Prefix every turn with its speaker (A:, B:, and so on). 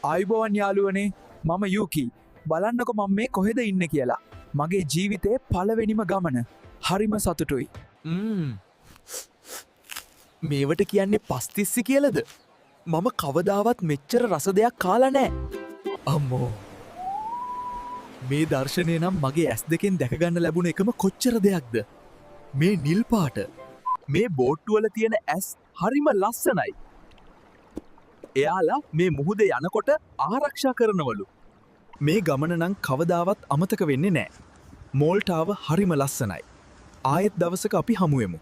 A: ආයුබෝවන් යාළුවනේ මම යූකි බලන්නකො මම මේ කොහෙද ඉන්න කියලා මගේ ජීවිතේ පළවෙනිම ගමන හරිම සතුටුයි මේවට කියන්නේ පස්තිස්සි කියලද මම කවදාවත් මෙච්චර රස දෙයක් කාලා නෑ අම්මෝ මේ දර්ශනය නම් මගේ ඇස් දෙකෙන් දැකගන්න ලැබුණ එකම කොච්චර දෙයක්ද මේ නිල් පාට මේ බෝට්ටුවල තියෙන ඇස් හරිම ලස්සනයි එයාලා මේ මුහුද යනකොට ආරක්ෂා කරනවලු මේ ගමන නම් කවදාවත් අමතක වෙන්නේ නෑ මෝල්ටාව හරිම ලස්සනයි ආයෙත් දවසක අපි හමුවෙමු